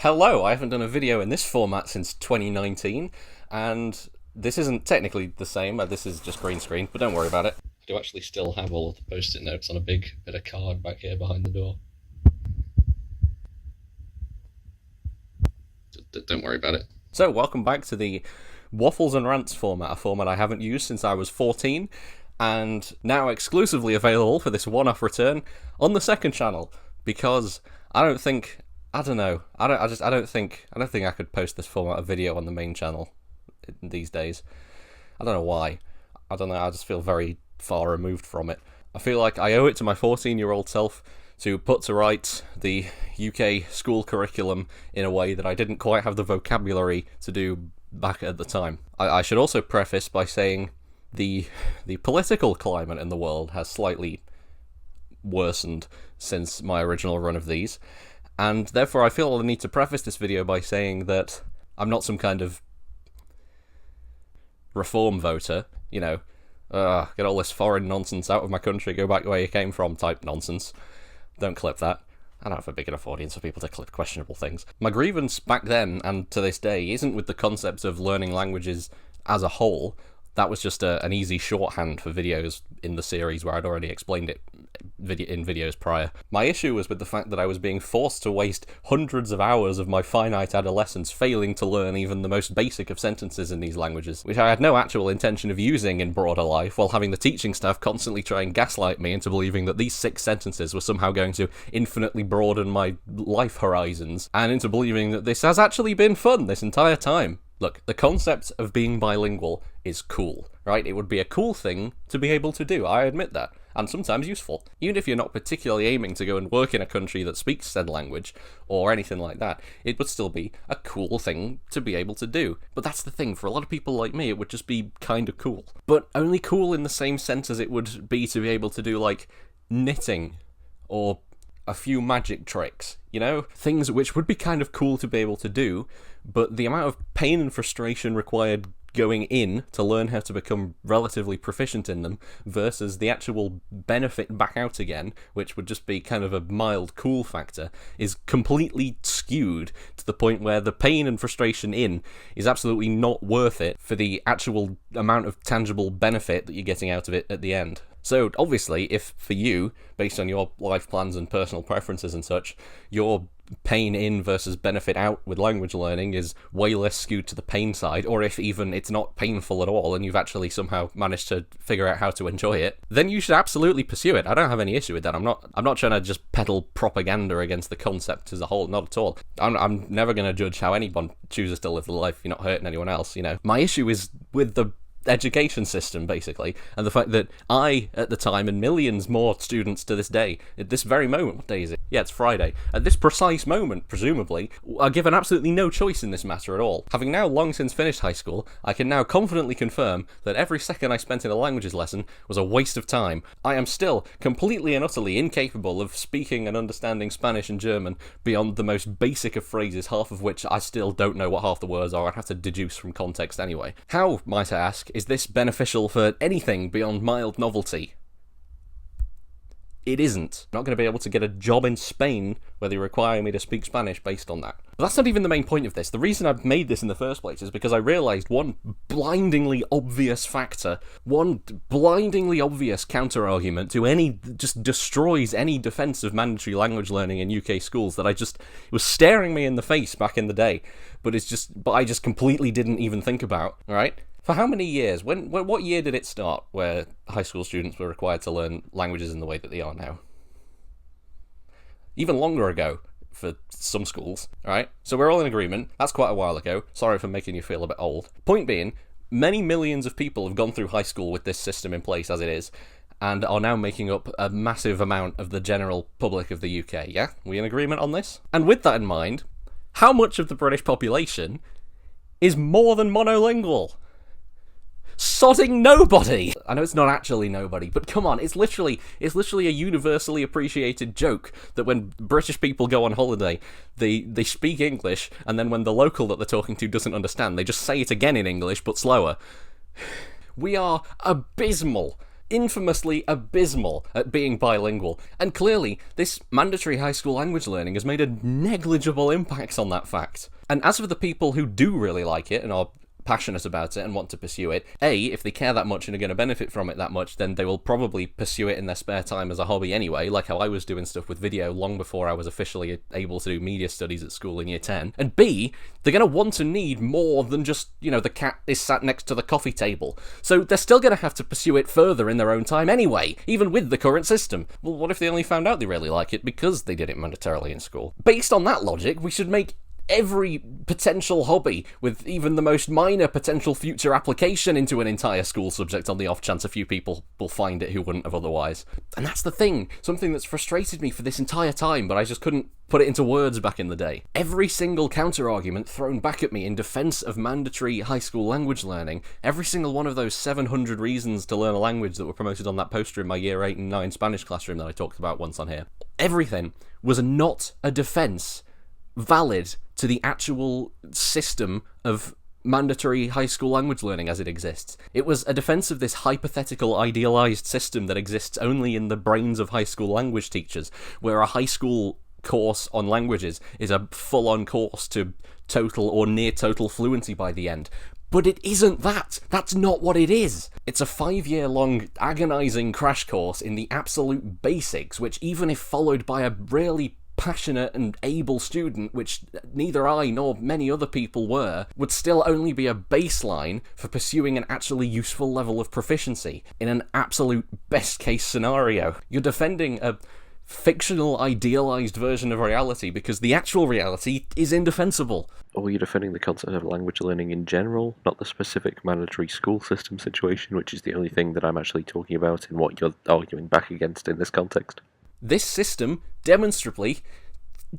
Hello, I haven't done a video in this format since 2019, and this isn't technically the same, this is just green screen, but don't worry about it. I do actually still have all of the post-it notes on a big bit of card back here behind the door. Don't worry about it. So, welcome back to the Waffles and Rants format, a format I haven't used since I was 14, and now exclusively available for this one-off return on the second channel, because I don't think I don't think I could post this format of video on the main channel these days. I don't know why. I don't know, I just feel very far removed from it. I feel like I owe it to my 14-year-old self to put to rights the UK school curriculum in a way that I didn't quite have the vocabulary to do back at the time. I should also preface by saying the political climate in the world has slightly worsened since my original run of these. And therefore I feel I need to preface this video by saying that I'm not some kind of reform voter, you know, get all this foreign nonsense out of my country, go back where you came from type nonsense. Don't clip that. I don't have a big enough audience for people to clip questionable things. My grievance back then, and to this day, isn't with the concept of learning languages as a whole. That was just an easy shorthand for videos in the series where I'd already explained it in videos prior. My issue was with the fact that I was being forced to waste hundreds of hours of my finite adolescence failing to learn even the most basic of sentences in these languages, which I had no actual intention of using in broader life, while having the teaching staff constantly try and gaslight me into believing that these 6 sentences were somehow going to infinitely broaden my life horizons, and into believing that this has actually been fun this entire time. Look, the concept of being bilingual is cool, right? It would be a cool thing to be able to do, I admit that, and sometimes useful. Even if you're not particularly aiming to go and work in a country that speaks said language, or anything like that, it would still be a cool thing to be able to do. But that's the thing, for a lot of people like me, it would just be kinda cool. But only cool in the same sense as it would be to be able to do, like, knitting, or a few magic tricks, you know? Things which would be kind of cool to be able to do, but the amount of pain and frustration required going in to learn how to become relatively proficient in them versus the actual benefit back out again, which would just be kind of a mild cool factor, is completely skewed to the point where the pain and frustration in is absolutely not worth it for the actual amount of tangible benefit that you're getting out of it at the end. So, obviously, if for you, based on your life plans and personal preferences and such, your pain in versus benefit out with language learning is way less skewed to the pain side, or if even it's not painful at all and you've actually somehow managed to figure out how to enjoy it, then you should absolutely pursue it. I don't have any issue with that. I'm not trying to just peddle propaganda against the concept as a whole, not at all. I'm never going to judge how anyone chooses to live the life. You're not hurting anyone else, you know. My issue is with the education system, basically, and the fact that I, at the time, and millions more students to this day, at this very moment, what day is it? Yeah, it's Friday. At this precise moment, presumably, are given absolutely no choice in this matter at all. Having now long since finished high school, I can now confidently confirm that every second I spent in a languages lesson was a waste of time. I am still completely and utterly incapable of speaking and understanding Spanish and German beyond the most basic of phrases, half of which I still don't know what half the words are. I'd have to deduce from context anyway. How, might I ask, is this beneficial for anything beyond mild novelty? It isn't. I'm not going to be able to get a job in Spain where they require me to speak Spanish based on that. But that's not even the main point of this. The reason I've made this in the first place is because I realised one blindingly obvious factor, one blindingly obvious counter-argument to any, just destroys any defence of mandatory language learning in UK schools that it was staring me in the face back in the day, but I just completely didn't even think about, alright? For how many years? What year did it start where high school students were required to learn languages in the way that they are now? Even longer ago for some schools, alright? So we're all in agreement. That's quite a while ago. Sorry for making you feel a bit old. Point being, many millions of people have gone through high school with this system in place as it is, and are now making up a massive amount of the general public of the UK, yeah? We in agreement on this? And with that in mind, how much of the British population is more than monolingual? Sodding nobody! I know it's not actually nobody, but come on, it's literally a universally appreciated joke that when British people go on holiday, they speak English, and then when the local that they're talking to doesn't understand, they just say it again in English, but slower. We are abysmal infamously abysmal at being bilingual, and clearly this mandatory high school language learning has made a negligible impact on that fact. And as for the people who do really like it and are passionate about it and want to pursue it, if they care that much and are going to benefit from it that much, then they will probably pursue it in their spare time as a hobby anyway, like how I was doing stuff with video long before I was officially able to do media studies at school in year 10. And B, they're going to want to need more than just, the cat is sat next to the coffee table. So they're still going to have to pursue it further in their own time anyway, even with the current system. Well, what if they only found out they really like it because they did it mandatorily in school? Based on that logic, we should make every potential hobby with even the most minor potential future application into an entire school subject on the off chance a few people will find it who wouldn't have otherwise. And that's the thing, something that's frustrated me for this entire time, but I just couldn't put it into words back in the day. Every single counter-argument thrown back at me in defense of mandatory high school language learning, every single one of those 700 reasons to learn a language that were promoted on that poster in my year 8 and 9 Spanish classroom that I talked about once on here, everything was not a defense valid to the actual system of mandatory high school language learning as it exists. It was a defense of this hypothetical idealized system that exists only in the brains of high school language teachers, where a high school course on languages is a full-on course to total or near total fluency by the end. But it isn't that. That's not what it is. It's a 5-year-long agonizing crash course in the absolute basics, which even if followed by a really passionate and able student, which neither I nor many other people were, would still only be a baseline for pursuing an actually useful level of proficiency in an absolute best case scenario. You're defending a fictional, idealized version of reality because the actual reality is indefensible. Or you're defending the concept of language learning in general, not the specific mandatory school system situation, which is the only thing that I'm actually talking about in what you're arguing back against in this context. This system, demonstrably,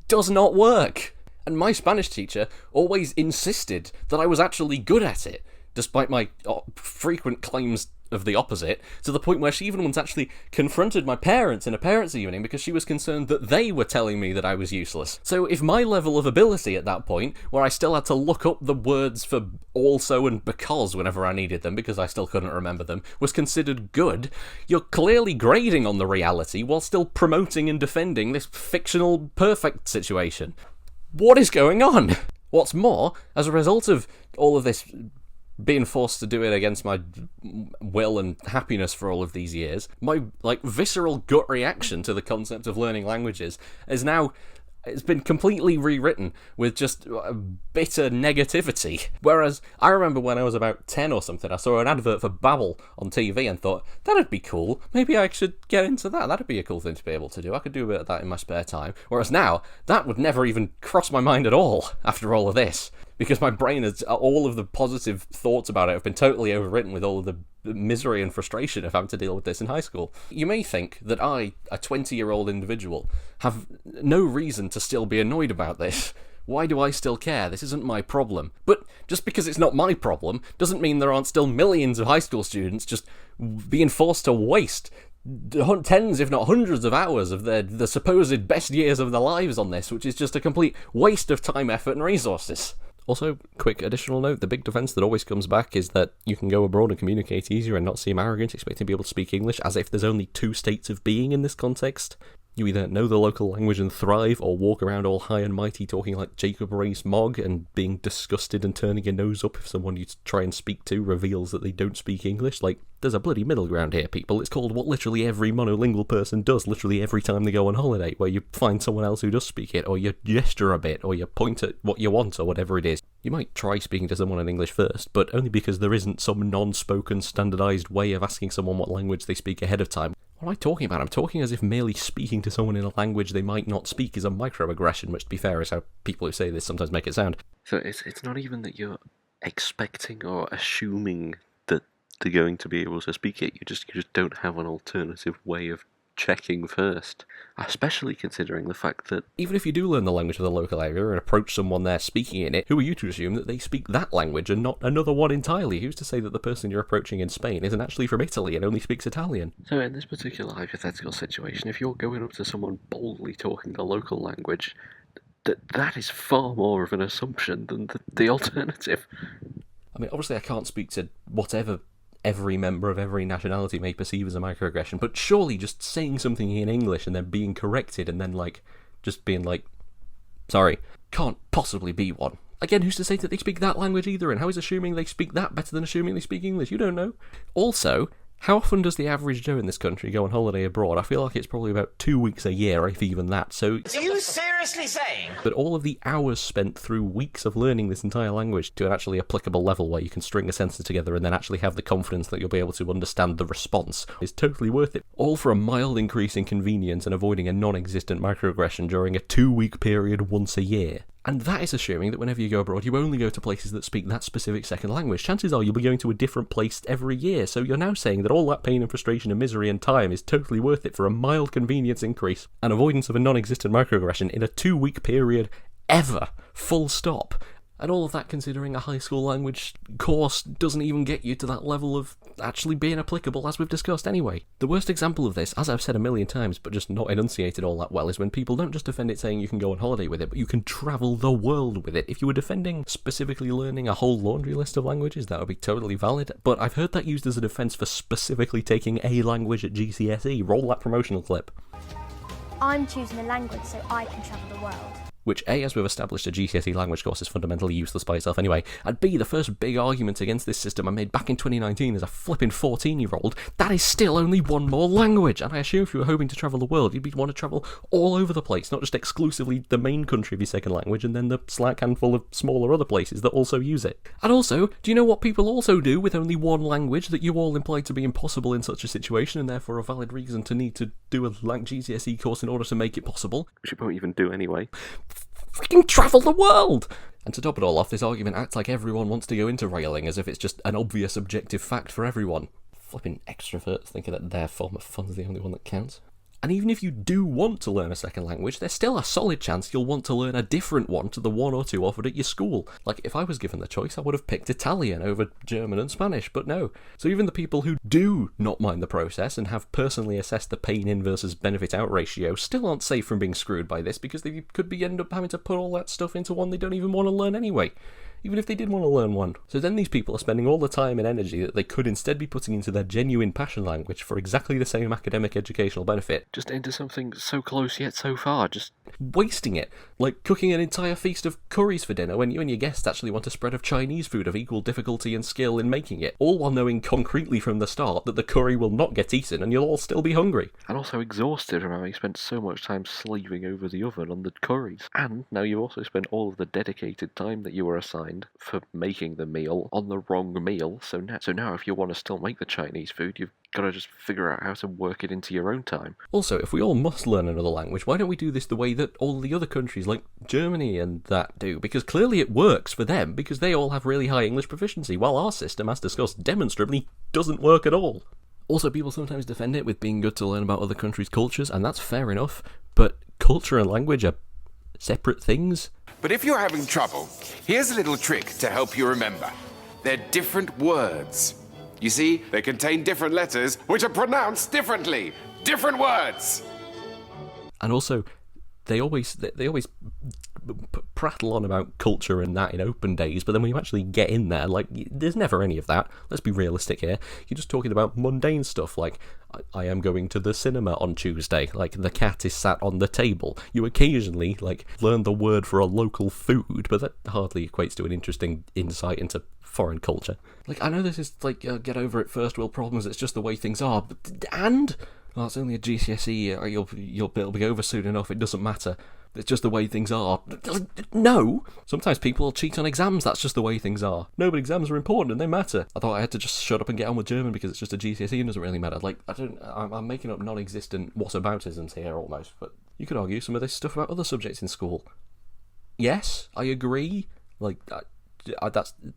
does not work. And my Spanish teacher always insisted that I was actually good at it, despite my frequent claims of the opposite, to the point where she even once actually confronted my parents in a parents' evening because she was concerned that they were telling me that I was useless. So if my level of ability at that point, where I still had to look up the words for also and because whenever I needed them because I still couldn't remember them, was considered good, you're clearly grading on the reality while still promoting and defending this fictional perfect situation. What is going on? What's more, as a result of all of this being forced to do it against my will and happiness for all of these years, my visceral gut reaction to the concept of learning languages is now, it's been completely rewritten with just bitter negativity. Whereas I remember when I was about 10 or something, I saw an advert for Babbel on TV and thought, that'd be cool, maybe I should get into that, that'd be a cool thing to be able to do, I could do a bit of that in my spare time. Whereas now, that would never even cross my mind at all after all of this, because my brain has, all of the positive thoughts about it have been totally overwritten with all of the misery and frustration of having to deal with this in high school. You may think that I, a 20-year-old individual, have no reason to still be annoyed about this. Why do I still care? This isn't my problem. But just because it's not my problem doesn't mean there aren't still millions of high school students just being forced to waste tens, if not hundreds of hours of the supposed best years of their lives on this, which is just a complete waste of time, effort, and resources. Also, quick additional note, the big defense that always comes back is that you can go abroad and communicate easier and not seem arrogant, expecting to be able to speak English, as if there's only two states of being in this context. You either know the local language and thrive, or walk around all high and mighty talking like Jacob Rees-Mogg and being disgusted and turning your nose up if someone you try and speak to reveals that they don't speak English. Like, there's a bloody middle ground here, people. It's called what literally every monolingual person does literally every time they go on holiday, where you find someone else who does speak it, or you gesture a bit, or you point at what you want, or whatever it is. You might try speaking to someone in English first, but only because there isn't some non-spoken, standardised way of asking someone what language they speak ahead of time. What am I talking about? I'm talking as if merely speaking to someone in a language they might not speak is a microaggression, which, to be fair, is how people who say this sometimes make it sound. So it's not even that you're expecting or assuming that they're going to be able to speak it, you just don't have an alternative way of checking first, especially considering the fact that even if you do learn the language of the local area and approach someone there speaking in it, who are you to assume that they speak that language and not another one entirely? Who's to say that the person you're approaching in Spain isn't actually from Italy and only speaks Italian? So in this particular hypothetical situation, if you're going up to someone boldly talking the local language, that is far more of an assumption than the alternative. I mean, obviously I can't speak to whatever every member of every nationality may perceive as a microaggression, but surely just saying something in English and then being corrected and then, like, just being like, sorry, can't possibly be one. Again, who's to say that they speak that language either, and how is assuming they speak that better than assuming they speak English? You don't know. Also, how often does the average Joe in this country go on holiday abroad? I feel like it's probably about 2 weeks a year, if even that, so... Are you seriously saying? But all of the hours spent through weeks of learning this entire language to an actually applicable level where you can string a sentence together and then actually have the confidence that you'll be able to understand the response is totally worth it. All for a mild increase in convenience and avoiding a non-existent microaggression during a 2-week period once a year. And that is assuming that whenever you go abroad, you only go to places that speak that specific second language. Chances are you'll be going to a different place every year, so you're now saying that all that pain and frustration and misery and time is totally worth it for a mild convenience increase and avoidance of a non-existent microaggression in a 2-week period ever. Full stop. And all of that considering a high school language course doesn't even get you to that level of actually being applicable, as we've discussed anyway. The worst example of this, as I've said a million times, but just not enunciated all that well, is when people don't just defend it saying you can go on holiday with it, but you can travel the world with it. If you were defending specifically learning a whole laundry list of languages, that would be totally valid, but I've heard that used as a defence for specifically taking a language at GCSE. Roll that promotional clip. I'm choosing a language so I can travel the world. Which, A, as we've established, a GCSE language course is fundamentally useless by itself anyway, and B, the first big argument against this system I made back in 2019 as a flipping 14-year-old, that is still only one more language, and I assume if you were hoping to travel the world, you'd want to travel all over the place, not just exclusively the main country of your second language, and then the slack handful of smaller other places that also use it. And also, do you know what people also do with only one language that you all implied to be impossible in such a situation, and therefore a valid reason to need to do a GCSE course in order to make it possible? Which you won't even do anyway. Freaking travel the world! And to top it all off, this argument acts like everyone wants to go into railing, as if it's just an obvious objective fact for everyone. Flipping extroverts thinking that their form of fun is the only one that counts. And even if you do want to learn a second language, there's still a solid chance you'll want to learn a different one to the one or two offered at your school. Like, if I was given the choice, I would have picked Italian over German and Spanish, but no. So even the people who do not mind the process and have personally assessed the pain in versus benefit out ratio still aren't safe from being screwed by this, because they could end up having to put all that stuff into one they don't even want to learn anyway. Even if they did want to learn one. So then these people are spending all the time and energy that they could instead be putting into their genuine passion language for exactly the same academic educational benefit. Just into something so close yet so far, just wasting it. Like cooking an entire feast of curries for dinner when you and your guests actually want a spread of Chinese food of equal difficulty and skill in making it, all while knowing concretely from the start that the curry will not get eaten and you'll all still be hungry. And also exhausted from having spent so much time slaving over the oven on the curries. And now you've also spent all of the dedicated time that you were assigned for making the meal on the wrong meal, so now if you want to still make the Chinese food, you've got to just figure out how to work it into your own time. Also, if we all must learn another language, why don't we do this the way that all the other countries like Germany and that do? Because clearly it works for them, because they all have really high English proficiency, while our system, as discussed, demonstrably doesn't work at all. Also, people sometimes defend it with being good to learn about other countries' cultures, and that's fair enough, but culture and language are separate things. But if you're having trouble, here's a little trick to help you remember. They're different words. You see, they contain different letters, which are pronounced differently. Different words! And also, they always prattle on about culture and that in open days, but then when you actually get in there, like, there's never any of that. Let's be realistic here. You're just talking about mundane stuff, like, I am going to the cinema on Tuesday, like, the cat is sat on the table. You occasionally, like, learn the word for a local food, but that hardly equates to an interesting insight into foreign culture. Like, I know this is, like, get over it, first world problems, it's just the way things are, and... well, it's only a GCSE, it'll be over soon enough, it doesn't matter. It's just the way things are. No! Sometimes people will cheat on exams, that's just the way things are. No, but exams are important and they matter. I thought I had to just shut up and get on with German because it's just a GCSE and doesn't really matter. Like, I'm making up non-existent whataboutisms here almost, but you could argue some of this stuff about other subjects in school. Yes, I agree. Like,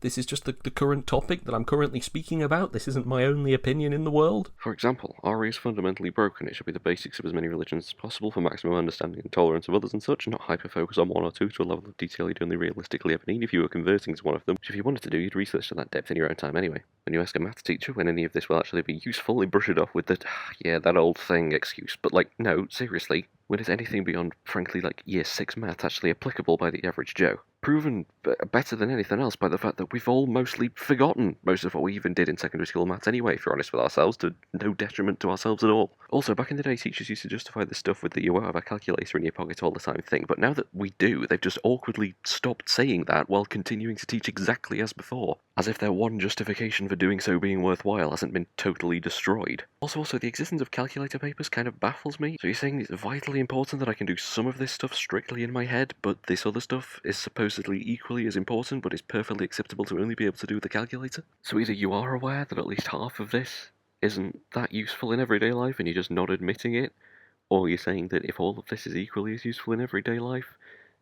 this is just the current topic that I'm currently speaking about. This isn't my only opinion in the world. For example, Aubrey is fundamentally broken. It should be the basics of as many religions as possible for maximum understanding and tolerance of others and such, not hyper-focus on one or two to a level of detail you'd only realistically ever need if you were converting to one of them, which if you wanted to do, you'd research to that depth in your own time anyway. When you ask a maths teacher when any of this will actually be useful, they brush it off with the, yeah, that old thing excuse. But, like, no, seriously, when is anything beyond, frankly, like, year 6 math actually applicable by the average Joe? proven better than anything else by the fact that we've all mostly forgotten most of what we even did in secondary school maths anyway, if you're honest with ourselves, to no detriment to ourselves at all. Also, back in the day, teachers used to justify this stuff with the "you won't have a calculator in your pocket all the time" thing, but now that we do, they've just awkwardly stopped saying that while continuing to teach exactly as before, as if their one justification for doing so being worthwhile hasn't been totally destroyed. Also, the existence of calculator papers kind of baffles me. So you're saying it's vitally important that I can do some of this stuff strictly in my head, but this other stuff is supposedly equally as important, but it's perfectly acceptable to only be able to do with the calculator? So either you are aware that at least half of this isn't that useful in everyday life and you're just not admitting it, or you're saying that if all of this is equally as useful in everyday life,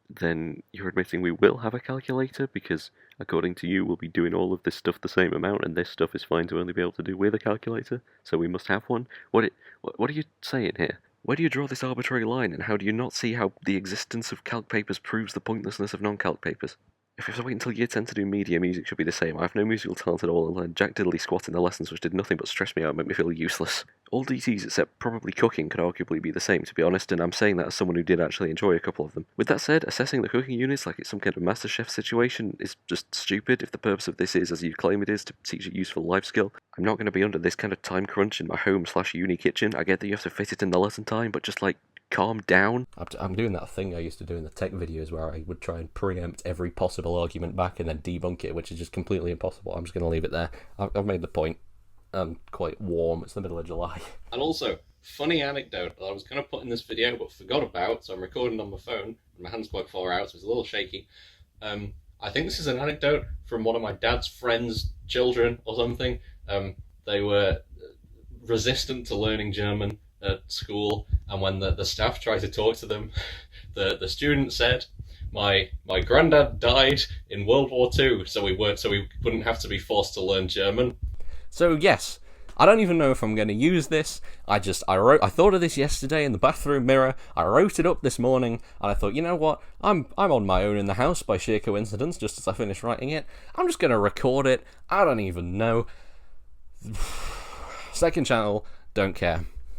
then you're admitting we will have a calculator, because according to you we'll be doing all of this stuff the same amount and this stuff is fine to only be able to do with a calculator, so we must have one. What are you saying here? Where do you draw this arbitrary line, and how do you not see how the existence of calc papers proves the pointlessness of non-calc papers? If we have to wait until year 10 to do media, music should be the same. I have no musical talent at all and learned jack diddly squat in the lessons which did nothing but stress me out and make me feel useless. All DTs except probably cooking could arguably be the same, to be honest, and I'm saying that as someone who did actually enjoy a couple of them. With that said, assessing the cooking units like it's some kind of MasterChef situation is just stupid if the purpose of this is, as you claim it is, to teach a useful life skill. I'm not going to be under this kind of time crunch in my home/uni kitchen. I get that you have to fit it in the lesson time, but just calm down. I'm doing that thing I used to do in the tech videos where I would try and preempt every possible argument back and then debunk it, which is just completely impossible. I'm just going to leave it there. I've made the point. I'm quite warm. It's the middle of July. And also, funny anecdote that I was going to put in this video but forgot about, so I'm recording on my phone, and my hand's quite far out, so it's a little shaky. I think this is an anecdote from one of my dad's friends' children or something. They were resistant to learning German at school, and when the staff tried to talk to them, the student said, my granddad died in World War II, so we wouldn't have to be forced to learn German. So yes, I don't even know if I'm going to use this. I thought of this yesterday in the bathroom mirror. I wrote it up this morning, and I thought, you know what? I'm on my own in the house by sheer coincidence. Just as I finished writing it, I'm just going to record it. I don't even know. Second channel, don't care.